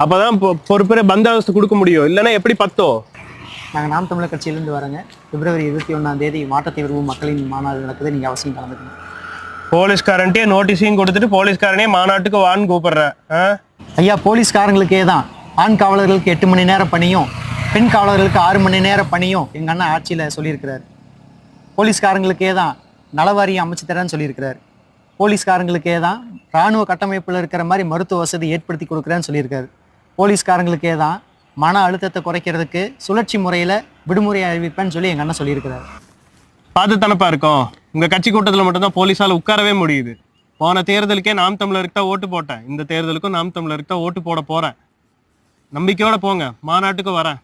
அப்பதான் பொறுப்பேற பந்தாவஸ்து கொடுக்க முடியும், இல்லைன்னா எப்படி பத்தோம்? நாங்கள் நாம் தமிழர் கட்சியிலேருந்து வரேங்க. பிப்ரவரி 21 மாற்றத்தை விரும்பும் மக்களின் மாநாடு நடக்குது, நீங்கள் அவசியம் கலந்துக்கணும். போலீஸ்காரன்ட்டே நோட்டீஸையும் கொடுத்துட்டு போலீஸ்காரனே மாநாட்டுக்கு வான்னு கூப்பிடுறேன். ஐயா, போலீஸ்காரங்களுக்கே தான் ஆண் காவலர்களுக்கு 8 மணி நேரம் பணியும் பெண் காவலர்களுக்கு 6 மணி நேரம் பணியும் எங்கள் அண்ணன் ஆட்சியில் சொல்லியிருக்கிறார். போலீஸ்காரங்களுக்கே தான் நலவாரியம் அமைச்சு தரேன்னு சொல்லியிருக்கிறார். போலீஸ்காரங்களுக்கே தான் இராணுவ கட்டமைப்பில் இருக்கிற மாதிரி மருத்துவ வசதி ஏற்படுத்தி கொடுக்குறேன்னு சொல்லியிருக்காரு. போலீஸ்காரங்களுக்கே தான் மன அழுத்தத்தை குறைக்கிறதுக்கு சுழற்சி முறையில் விடுமுறை அறிவிப்பேன்னு சொல்லி எங்கள் அண்ணன் சொல்லியிருக்கிறார். பார்த்து தானப்பா இருக்கோம், உங்கள் கட்சி கூட்டத்தில் மட்டும்தான் போலீஸால் உட்காரவே முடியுது. போன தேர்தலுக்கே நாம் தமிழருக்கு தான் ஓட்டு போட்டேன், இந்த தேர்தலுக்கும் நாம் தமிழருக்கு தான் ஓட்டு போட போகிறேன். நம்பிக்கையோட போங்க, மாநாட்டுக்கு வரேன்.